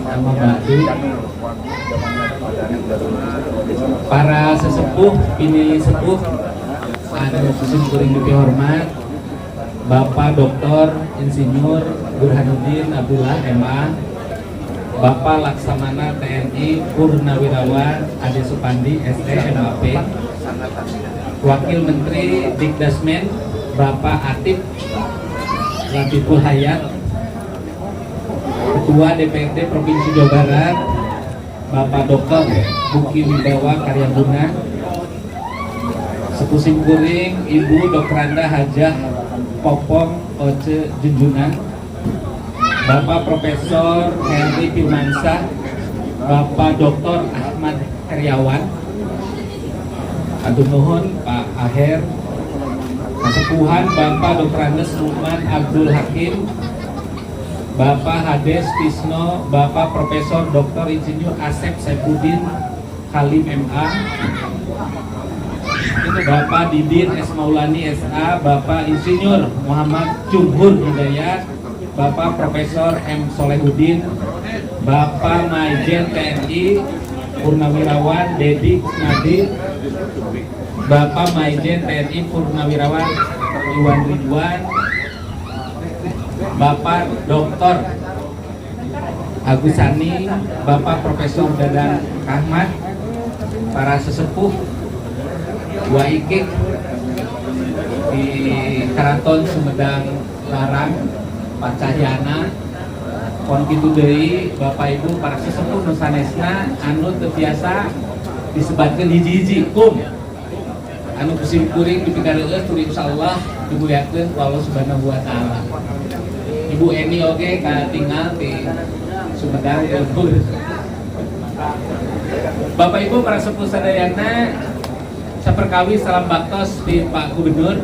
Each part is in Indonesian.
Nama Batu, para sesepuh, pini sepuh, ada kuring dihormat, Bapak Dr. Insinyur Burhanuddin Abdullah MA, Bapak Laksamana TNI Purnawirawan Ade Supandi ST MAP, Wakil Menteri Dikdasmen Bapak Atif Latiful Hayat, Ketua DPRD Provinsi Jawa Barat Bapak Dr. Buki Wibawa Karyabuna, Sepuh Simkuring Ibu Dr. Anda Hajah Popong Oce Junjunan, Bapak Profesor Henry Firmansyah, Bapak Dr. Ahmad Heriawan, Atur nuhun Pak Aher, Kesepuhan Bapak Dr. Andes Ruman Abdul Hakim, Bapak Hades Tisno, Bapak Profesor Dr. Insinyur Asep Saifuddin Halim MA, Bapak Didin S. Maulani SA, Bapak Insinyur Muhammad Jumhur Hidayat, Bapak Profesor M. Solehuddin, Bapak Majen TNI Purnawirawan Dedi Kusnadi, Bapak Majen TNI Purnawirawan Iwan Ridwan, Bapak Dr. Agusani, Bapak Profesor Dadan Ahmad, para sesepuh Waikik di Keraton Sumedang Larang, Pak Cahyana, pon kitu deui Bapak Ibu para sesepuh nu sanesna anu teu biasa disebatkeun hiji-hiji kum anu kusim kuring dipikareun tur insyaallah dimuliakeun ku Allah Subhanahu wa taala. Ibu Eni oge tinggal di Sumedang Lembur. Bapak Ibu para sepuh sadayana, saperkawi salam baktos di Pak Gubernur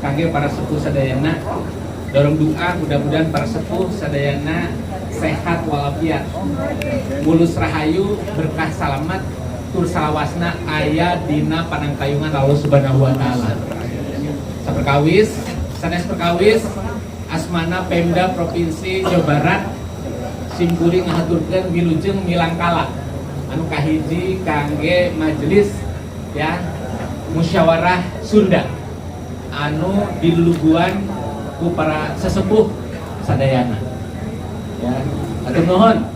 kangge para sepuh sadayana. Dorong doa mudah-mudahan para sepuh sadayana sehat walafiat, mulus rahayu, berkah salamet, tur salawasna aya dina panangkayungan Allah Subhanahu wa taala. Saperkawis, sanes perkawis asmana Pemda Provinsi Jawa Barat simkuring ngahaturkeun wilujeng milangkala anu kahiji kangge majelis ya musyawarah Sunda anu diluluguan ku para sesepuh sadayana ya. Atur nuhun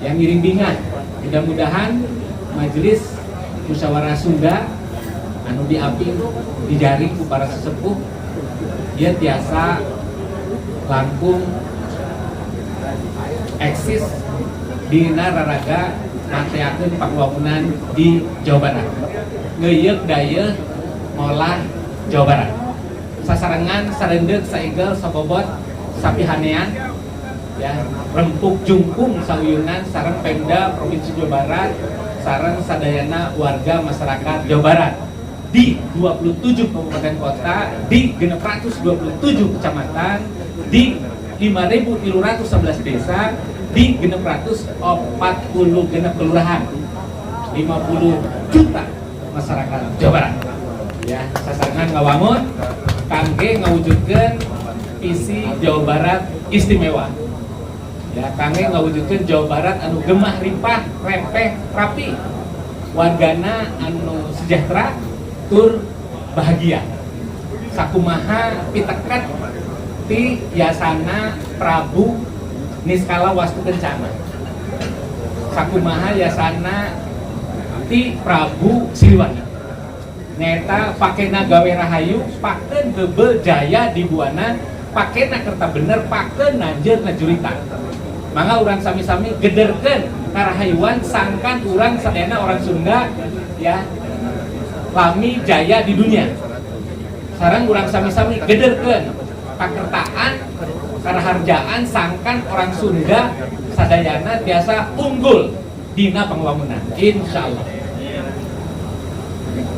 yang ngiring-bingan, mudah-mudahan majelis musyawarah Sunda anu diapi dijaring ku para sesepuh dia tiasa langkung eksis dina raraga ngateakeun pakuwamunan di Jawa Barat, ngeuyeuk dayeuh ngolah Jawa Barat, sasarengan sarendeuk saigel sabobot sapihanean ya, rempuk jungkung sauyunan sareng Pemda Provinsi Jawa Barat sareng sadayana warga masyarakat Jawa Barat di 27 kabupaten kota, di 627 kecamatan, di 5.311 desa, di 640 kelurahan, 50 juta masyarakat Jawa Barat. Ya, sasarangan ngawangun kangge ngawujudkeun visi Jawa Barat istimewa. Ya, kangge ngawujudkeun Jawa Barat anu gemah rimpah, rempeh, rapi. Wargana anu sejahtera tur bahagia. Sakumaha piteket ti yasana Prabu Niskala Wastu Kencana, sakumaha yasana ti Prabu Siliwangi, nyata pakena gawe rahayu, pakeun bebel jaya di buana, pakena kerta bener, pakeun nanjeun najurita. Mangga urang sami-sami gederkeun karahayuan sangkan urang sadayana orang Sunda ya lami jaya di dunia. Sareng urang sami-sami gederkeun pakertaan karaharjaan sangkan orang Sunda sadayana biasa unggul dina pembangunan, insya Allah.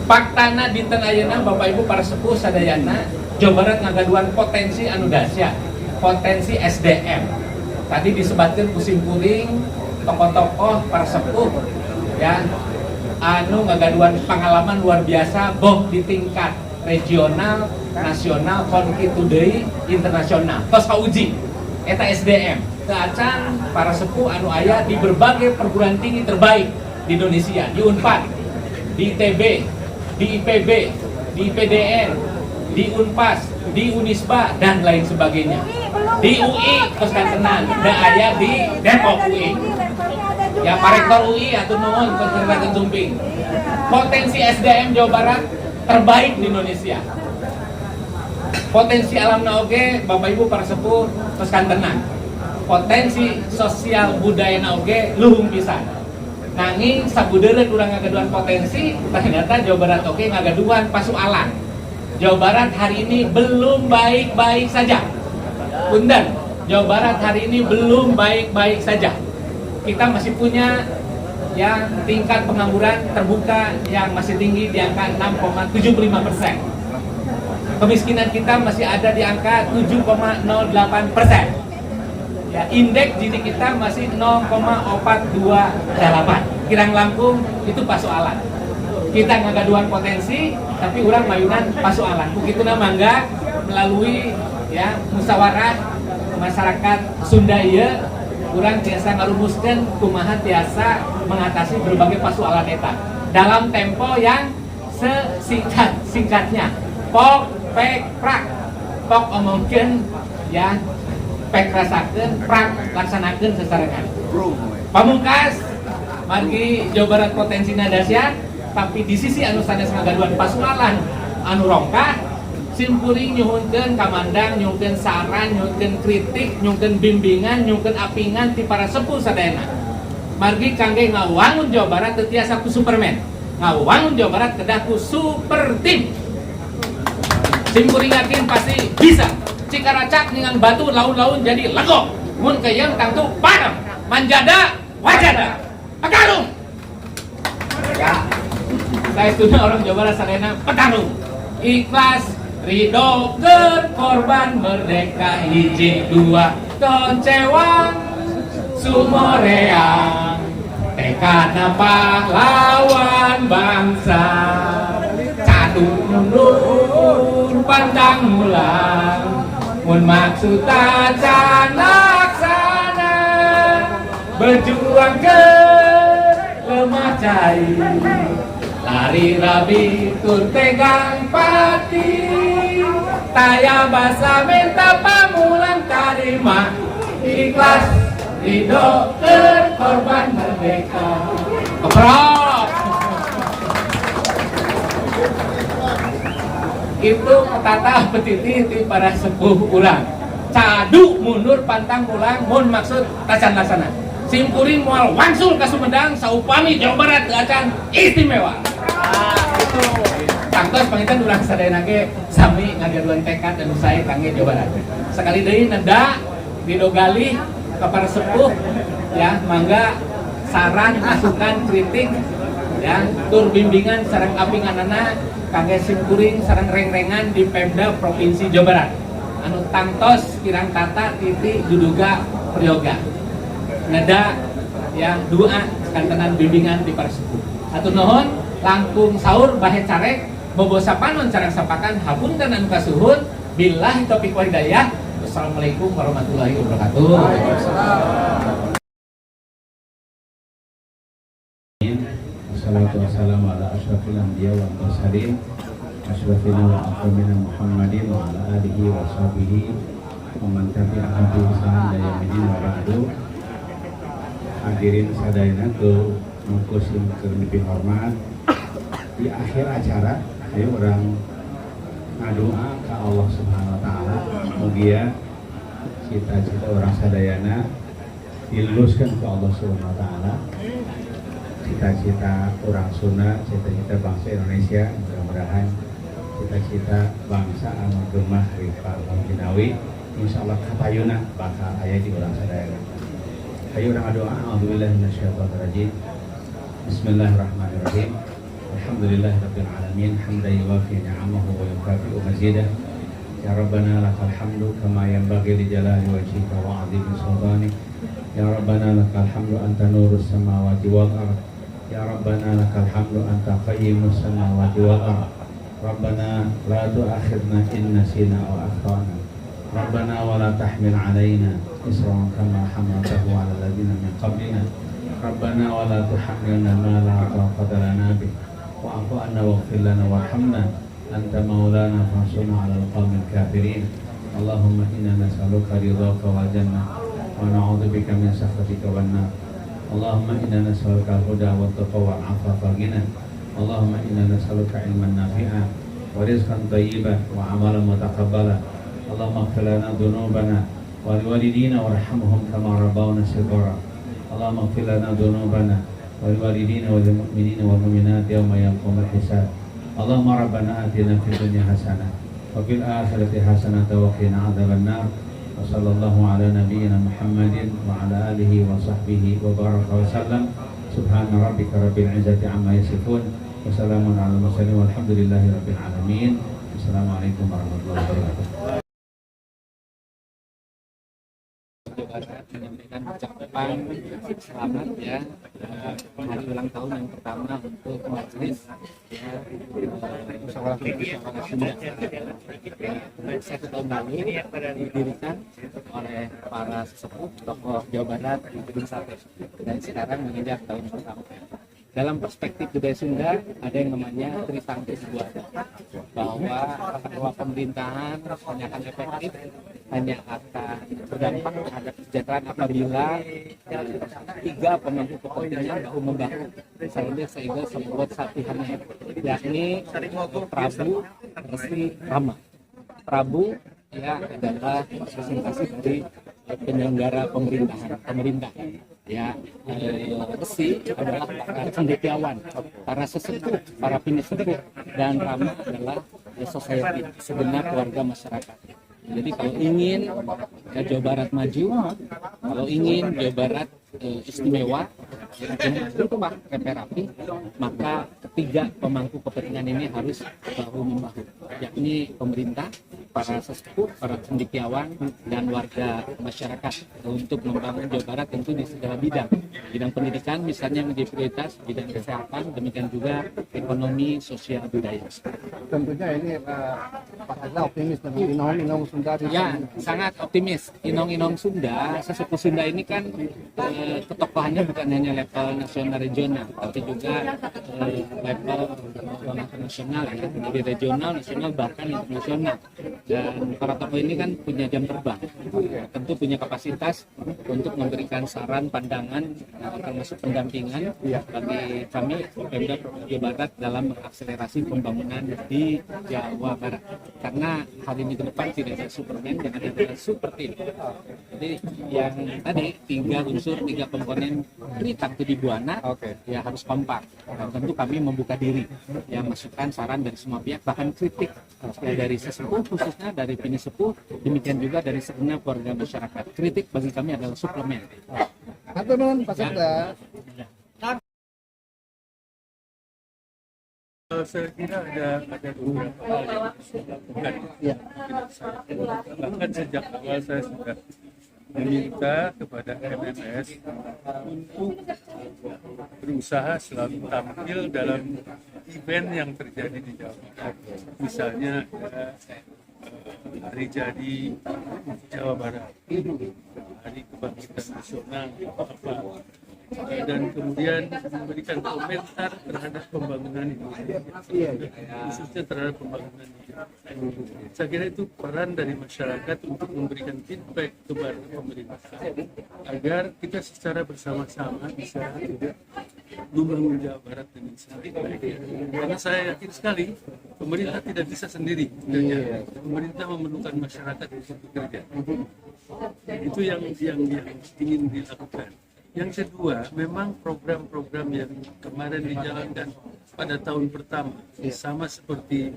Faktana dinten ayeuna Bapak Ibu para sepuh sadayana Jawa Barat ngagaduan potensi anu dahsyat, potensi SDM. Tadi disebutkan kusim kuring tokoh-tokoh para sepuh ya anu ngagaduan pengalaman luar biasa boh di tingkat regional, nasional, konkitu deui internasional. Tos kauji eta SDM. Keacan para sepuh anu aya di berbagai perguruan tinggi terbaik di Indonesia, di Unpad, di ITB, di IPB, di IPDN, di Unpas, di Unisba dan lain sebagainya. Di UI terus kan tenang, da aya di Depok UI. Ya Pak Rektor UI atuh nuhun konservatif Jumping. Potensi SDM Jawa Barat terbaik di Indonesia. Potensi alamna oge Bapak Ibu para sepuh terus kan tenang. Potensi sosial budayana oge luhung pisan. Nanging sabudeureuh urang ngagaduan potensi, ternyata Jawa Barat oge ngagaduan pasualan. Jawa Barat hari ini belum baik-baik saja. Punten, Jawa Barat hari ini belum baik-baik saja. Kita masih punya yang tingkat pengangguran terbuka yang masih tinggi di angka 6,75%. Kemiskinan kita masih ada di angka 7,08%. Ya, indeks Gini kita masih 0,428. Kirang langkung itu pasualan. Kita ngagaduan potensi, tapi orang mayunan pasualan. Begitu mangga melalui ya musyawarah masyarakat Sunda ieu, urang tiasa ngarumuskeun kumaha tiasa mengatasi berbagai pasualan eta dalam tempo yang sesingkat-singkatnya. Pok pek prak, pok omongkeun ya, pek rasakeun, prak laksanakeun sesarengan. Pamungkas margi Jawa Barat potensina dahsyat, tapi di sisi anu sanes ngagaduan pasualan anu rongkah, simpuring nyuhunkeun kamandang, nyuhunkeun saran, nyuhunkeun kritik, nyuhunkeun bimbingan, nyuhunkeun apingan ti para sepuh sadayana. Margi kangge ngawangun Jawa Barat teu tiasa ku Superman. Ngawangun Jawa Barat kedah ku super tim. Simpuring yakin pasti bisa. Cikaracak dengan batu laun-laun jadi legok. Mun keyeung tangtu padam. Manjada wajada. Petarung. Ya. Saya tuna orang Jawa Barat sadayana petarung. Ikhlas ridho korban merdeka hiji dua toncewang sumoreang tekadna pahlawan bangsa cadu mundur pandang mulang mun maksud can laksana berjuang ke lemah cair lari rabi tur tegang pati taya basa minta pamulang tarima ikhlas ridho korban merdeka keprok. Itu petata petiti ti para sepuh ulang cadu mundur pantang pulang mun maksud tacan laksana simpuring moal wangsul ka Sumedang saupami Jawa Barat acan istimewa. Itu tangtos pangitan urang sadayana ge sami ngagaduan tekad dan usaha kangge Jawa Barat. Sekali deui neda didogali ka para sepuh ya mangga saran masukan kritik ya tur bimbingan sareng apinganana kangge simkuring sareng reng-rengan di Pemda Provinsi Jawa Barat. Anu tangtos kirang tata titi duduga prayoga. Neda ya doa kantenan bimbingan di para sepuh. Atur nuhun langkung saur bahe carek bobo sapanon carek sapakan hapunten anu kasuhun billahi taufiq wal hidayah. Wassalamualaikum warahmatullahi wabarakatuh. Wassalatu wassalamu ala asyrafil anbiya wal mursalin asyrafina wa akramina Muhammadin wa ala alihi wa sahbihi wa man tabi'ahum bi ihsan ila yaumil wa ba'du. Hadirin sadayana ke mengkusim ke lebih hormat di akhir acara ayo orang ngadoa ke Allah Subhanahu wa taala mugia cita-cita orang sadayana diluluskan ke Allah Subhanahu wa taala, cita-cita orang Sunda, cita-cita bangsa Indonesia, mudah-mudahan cita-cita bangsa anu gemah Rifal Jinawi insyaallah kapayuna bakal aya di orang sadayana. Ayo orang doa. A'udzubillahi minasyaitonir rajim. Bismillahirrahmanirrahim. Alhamdulillahirabbil alamin. Hamdan yuwafi ni'amahu wa yukafi'u mazidah. Ya Rabbana lakal hamdu kama yanbaghi li jalali wajhika wa 'azimi sultanik. Ya Rabbana lakal hamdu anta nurus samawati wal ardh. Ya Rabbana lakal hamdu anta qayyimus samawati wal ardh. Rabbana la tu'akhidna in nasina aw akhtana. Rabbana wa la tahmil 'alaina isran kama hamaltahu 'ala alladziina min qablina. Rabbana wa la tuhammilna ma la taqata lana bih. Wa'fu 'anna waghfir lana warhamna anta maulana fansurna 'alal qaumil kafirin. Allahumma inna nas'aluka ridhaka wal jannah wa na'udzubika min sakhatika wan nar. Allahumma inna nas'aluka al-huda wat taqwa wal 'afafa wal ghina. Allahumma inna nas'aluka ilman nafi'an wa rizqan thayyiban wa 'amalan mutaqabbala. Allahumma ighfir lana dhunubana wa liwalidina warhamhum kama rabbawna shighara. Allahumma ighfir lana dhunubana wa liwalidina wal mu'minina wal mu'minat yawma yaqumul hisab. Allahumma rabbana atina fid dunya hasanah wa fil akhirati hasanah wa qina adzabannar. Wa sallallahu ala nabiyyina Muhammadin wa ala alihi wa sahbihi wa baraka wa sallam. Subhana rabbika rabbil izzati amma yasifun wa salamun alal mursalin walhamdulillahi rabbil alamin. Assalamualaikum warahmatullahi wabarakatuh. Barat menyampaikan ucapan selamat ya hari ulang tahun yang pertama untuk majelis ya musyawarah Sunda. Satu tahun lalu didirikan oleh para sesepuh tokoh Jawa Barat di Gedung Sate dan sekarang menginjak tahun pertama. Dalam perspektif budaya Sunda ada yang namanya Trisakti Buana, bahwa pemerintahan hanya akan efektif, hanya akan berdampak terhadap kesejahteraan apabila tiga pemangku kepentingan bahu membahu sehingga sebuah satihannya, yakni Prabu, Resi, Rama. Prabu ya adalah representasi dari penyelenggara pemerintah ya. Resi adalah para cendekiawan, para sesepuh, para pinisepuh, dan Rama adalah society, segenap warga masyarakat. Jadi kalau ingin ya, Jawa Barat maju, kalau ingin Jawa Barat istimewa, berubah rapi, maka ketiga pemangku kepentingan ini harus bahu membahu, yakni pemerintah, para sesepuh, para cendekiawan, dan warga masyarakat untuk membangun Jawa Barat tentu di segala bidang. Bidang pendidikan misalnya menjadi prioritas, bidang kesehatan, demikian juga ekonomi, sosial, budaya. Tentunya ini Pak Hatta optimis dengan inong Sunda. Ya, sangat optimis. Inong Sunda, sesepuh Sunda ini kan ketokohannya bukan hanya level nasional regional, tapi juga level nasional ya, dari regional, nasional, bahkan internasional. Dan para tokoh ini kan punya jam terbang, tentu punya kapasitas untuk memberikan saran, pandangan, termasuk pendampingan bagi kami Pemda Provinsi Jawa Barat dalam mengakselerasi pembangunan di Jawa Barat. Karena hari ini ke depan tidak ada Superman, yang ada super team. Jadi yang tadi tiga unsur, tiga komponen Trisakti Buana ya harus kompak. Dan tentu kami membuka diri, ya masukan, saran dari semua pihak, bahkan kritik ya, dari sesepuh khususnya dari pinisepuh, demikian juga dari segenap warga masyarakat. Kritik bagi kami adalah suplemen. Teman Pak Sekda. Saya kira ada beberapa hal yang bukan bahkan sejak awal saya sudah meminta kepada MMS untuk berusaha selalu tampil dalam event yang terjadi di Jawa Barat. Misalnya hari jadi Jawa Barat, hari kebangkitan nasional, dan kemudian memberikan komentar terhadap pembangunan Indonesia, khususnya terhadap pembangunan Indonesia. Saya kira itu peran dari masyarakat untuk memberikan feedback kepada pemerintah agar kita secara bersama-sama bisa membangun Jawa Barat dengan sangat baik. Karena saya yakin sekali pemerintah tidak bisa sendiri bekerja. Pemerintah memerlukan masyarakat untuk bekerja. Itu yang ingin dilakukan. Yang kedua, memang program-program yang kemarin dijalankan pada tahun pertama sama seperti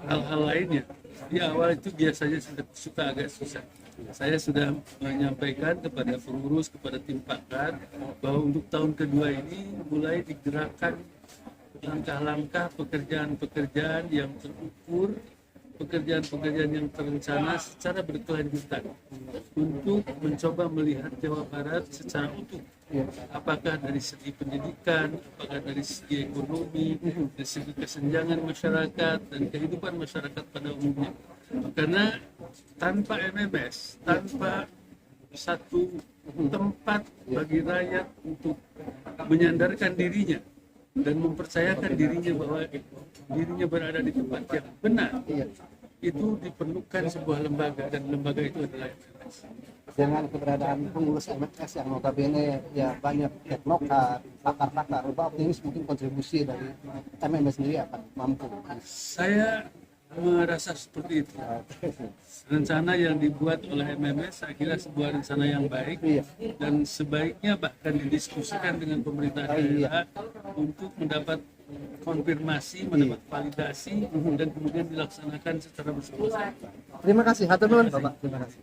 hal-hal lainnya. Di awal itu biasanya suka agak susah. Saya sudah menyampaikan kepada pengurus, kepada tim pakar bahwa untuk tahun kedua ini mulai digerakkan langkah-langkah pekerjaan-pekerjaan yang terukur, pekerjaan-pekerjaan yang terencana secara berkelanjutan untuk mencoba melihat Jawa Barat secara utuh. Apakah dari segi pendidikan, apakah dari segi ekonomi, dari segi kesenjangan masyarakat dan kehidupan masyarakat pada umumnya. Karena tanpa MMS, tanpa satu tempat bagi rakyat untuk menyandarkan dirinya dan mempercayakan dirinya bahwa dirinya berada di tempat yang benar, itu diperlukan sebuah lembaga, dan lembaga itu adalah MMS. Dengan keberadaan pengurus MMS yang notabene ya banyak teknokrat, pakar-pakar, Bapak optimis mungkin kontribusi dari MMS sendiri akan mampu. Saya merasa seperti itu. Rencana yang dibuat oleh MMS saya kira sebuah rencana yang baik, dan sebaiknya bahkan didiskusikan dengan pemerintah daerah untuk mendapat konfirmasi, mendapat validasi, dan kemudian dilaksanakan secara bersama-sama. Terima kasih, hatur nuhun Bapak. Terima kasih.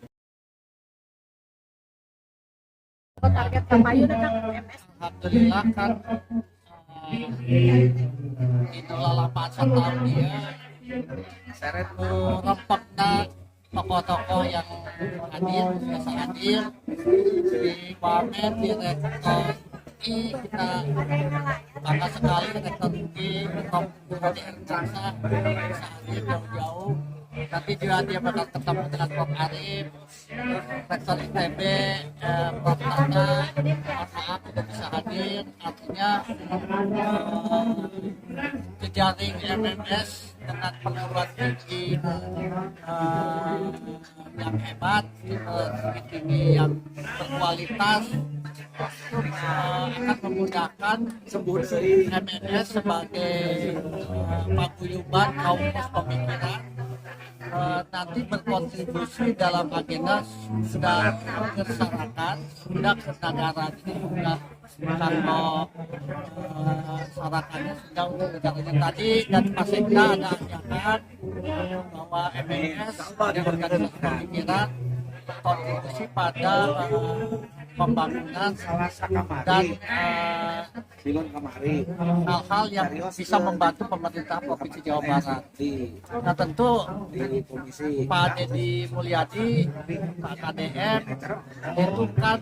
Target kampanye dengan MS. Alhamdulillah kan itulah lapangan setahun dia seret rempekna tokoh-tokoh yang hadir, biasa hadir di pamer, di rektor kita bangga sekali rektor di Jaksa bisa hadir jauh-jauh, tapi juga dia bakal ketemu dengan Prof. Arif, rektor ITB, Prof. Tata, maaf tidak bisa hadir, artinya jejaring MMS dengan perguruan tinggi yang hebat, tinggi yang berkualitas, akan memudahkan MMS sebagai paguyuban kaum pemikiran nanti berkontribusi dalam agenda sudah masyarakat, sudah kenegaraan ini sudah kalau syaratnya sudah untuk negara tadi, dan pastinya ada ajakan bahwa MMS yang organisasi pemikiran berkontribusi pada pembangunan dan hal-hal yang bisa membantu pemerintah Provinsi Jawa Barat. Nah tentu Pak Deddy Mulyadi, Pak KDM itu kan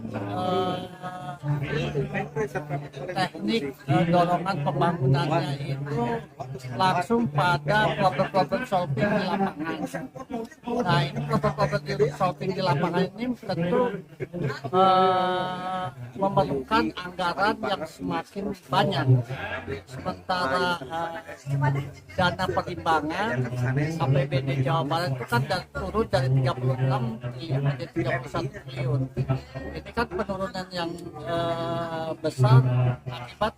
teknik dorongan pembangunannya itu langsung pada problem-problem solving di lapangan. Nah ini problem-problem solving di lapangan ini tentu memerlukan anggaran yang semakin banyak, sementara dana perimbangan APBD Jawa Barat itu kan turun dari 36 triliun menjadi 31 triliun. Ini kan penurunan yang besar akibat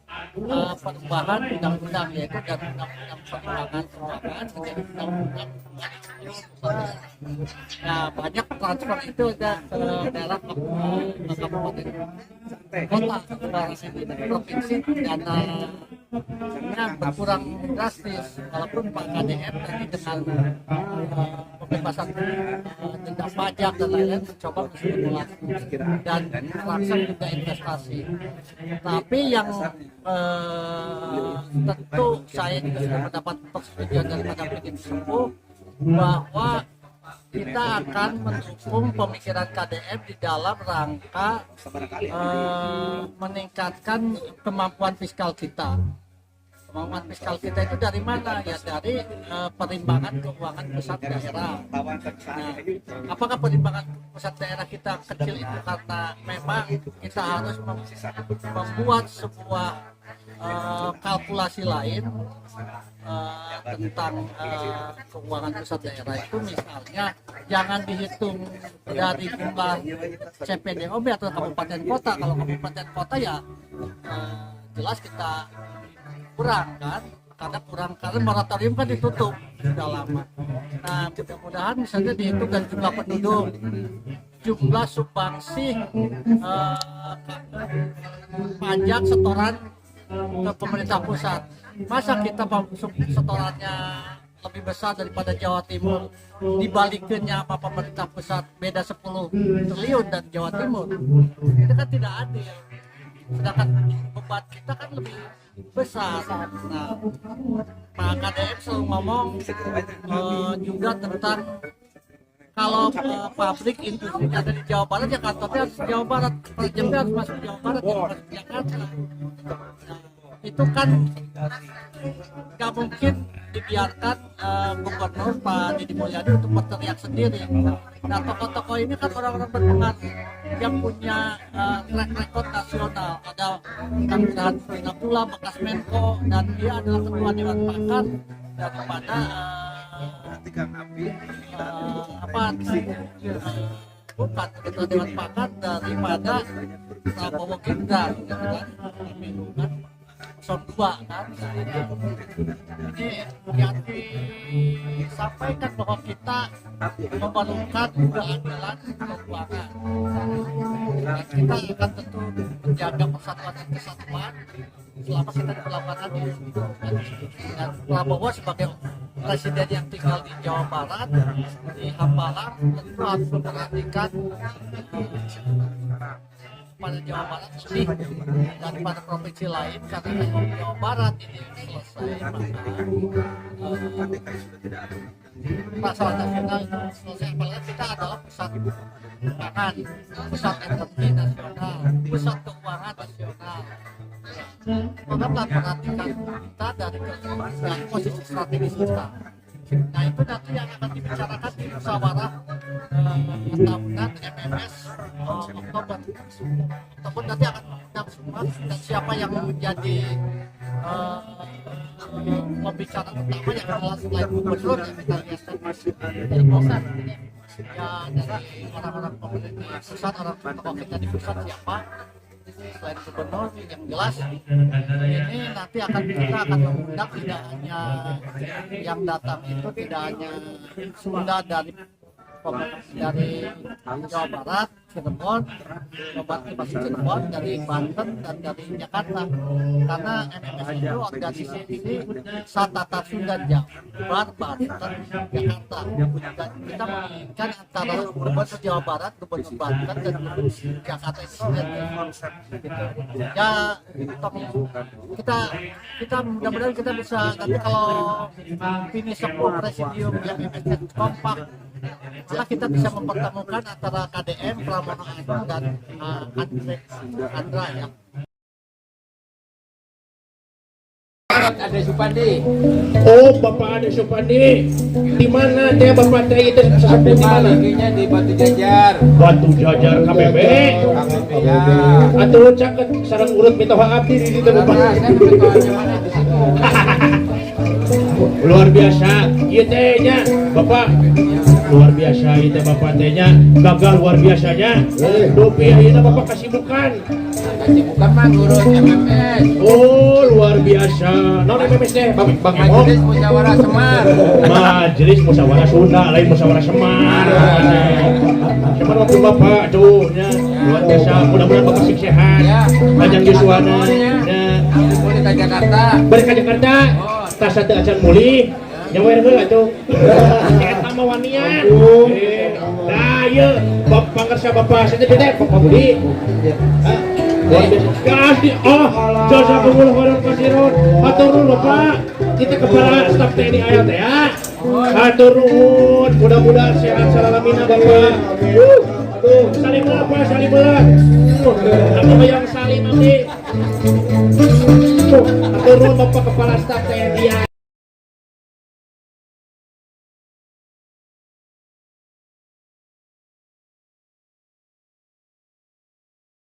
perubahan undang-undang, yaitu dari undang-undang perimbangan keuangan menjadi undang-undang. Nah banyak transfer itu ke daerah kabupaten kota provinsi, dananya berkurang drastis, walaupun Pak KDM tadi dengan pembebasan denda pajak dan lain-lain mencoba menstimulasi dan melaksanakan juga investasi. Tapi yang tentu saya juga sudah mendapat persetujuan daripada Bikin Sepuh bahwa kita akan mendukung pemikiran KDM di dalam rangka meningkatkan kemampuan fiskal kita. Kemampuan fiskal kita itu dari mana? Ya dari perimbangan keuangan pusat daerah. Nah, apakah perimbangan pusat daerah kita kecil itu karena memang kita harus membuat sebuah kalkulasi lain tentang keuangan pusat daerah itu, misalnya jangan dihitung dari jumlah CPDOB atau kabupaten kota. Kalau kabupaten kota ya jelas kita kurang kan, karena moratorium kan ditutup sudah lama. Nah mudah-mudahan misalnya dihitung dari jumlah penduduk, jumlah sumbangsi pajak setoran ke pemerintah pusat. Masa kita setorannya lebih besar daripada Jawa Timur, dibalikinnya apa pemerintah pusat beda 10 triliun dan Jawa Timur, itu kan tidak adil. Sedangkan beban kita kan lebih besar. Nah, Pak KDM selalu ngomong juga tentang kalau pabrik industri ada di Jawa Barat, ya kantornya harus di Jawa Barat, kerjanya harus masuk Jawa Barat, jangan masuk Jakarta. Nah, itu kan nggak mungkin dibiarkan gubernur Pak Deddy Mulyadi untuk berteriak sendiri. Nah, tokoh-tokoh ini kan orang-orang berpengaruh yang punya track record nasional. Ada Kang Pinapula, bekas Menko, dan dia adalah ketua Dewan Pakar daripada bukan ketua Dewan Pakar daripada Prabowo Gibran, pemilu kan Son 2 kan. Ini yang disampaikan bahwa kita memerlukan keadilan keuangan. Dan kita akan tentu menjaga persatuan dan kesatuan selama kita melakukan itu. Dan Prabowo sebagai presiden yang tinggal di Jawa Barat, di Hambalang, tentu harus memperhatikan pada Jawa Barat lebih daripada provinsi lain, karena Jawa Barat ini selesai masalah nasional itu selesai. Apalagi kita adalah pusat pangan, pusat energi nasional, pusat keuangan nasional. Maka perhatikan kita dari posisi strategis kita. Nah, itu nanti yang akan dibicarakan di musyawarah tahunan MMS Oktober. Oktober nanti akan mengundang semua, dan siapa yang menjadi pembicara utama yang adalah selain gubernur, yang kita lihat dari pusat, ya dari orang-orang pemerintah pusat, orang tokoh kita di pusat siapa selain gubernur yang jelas. Ini nanti kita akan mengundang tidak hanya yang datang itu tidak hanya Sunda dari Jawa Barat, Cirebon, Cirebon, dari Banten dan dari Jakarta, karena MMS itu organisasi ini Satata Sunda Jabar, Banten, Jakarta, dan kita menginginkan antara gubernur Jawa Barat, gubernur Banten dan gubernur Jakarta itu gitu. Ya kita mudah-mudahan kita bisa nanti kalau ini 10 presidium MMS kompak, maka kita bisa mempertemukan antara KDM, Pramono Anung, dan Andra ya. Ada Supandi. Oh, Bapak ada Supandi. Di mana teh Bapak teh itu sesepuh di mana? Liginya di Batu Jajar. Batu Jajar KBB. KBB ya. Atuh caket sareng urut minta abdi di situ Bapak. Luar biasa. Ieu teh nya Bapak. Luar biasa ieu teh Bapak teh nya. Gagal luar biasanya. Dopi ayeuna Bapak kasibukan. Bukan mah ngurus MMS. Oh, luar biasa. Naon MMS teh? Bang Majelis Musyawarah Semar. Majelis Musyawarah Sunda, lain Musyawarah Semar. Semar waktu Bapak tuh nya. Luar biasa. Mudah-mudahan Bapak sih sehat. Panjang yuswana. Boleh ke Jakarta. Balik ke Jakarta. Tas satu acan muli. Nyawer heula tuh. Eta mah wanian. Nah, ieu Bapak ngersa Bapak saya teh Bapak Budi. Kasih, jasa penguluh orang kasirun, hatur nuhun Bapak, kita kepala staf TNI ayat ya, hatur nuhun, mudah-mudahan sehat salalamina Bapak. Salim Bapak, salim Bapak, apa yang salim nanti? Hatur nuhun Bapak kepala staf TNI.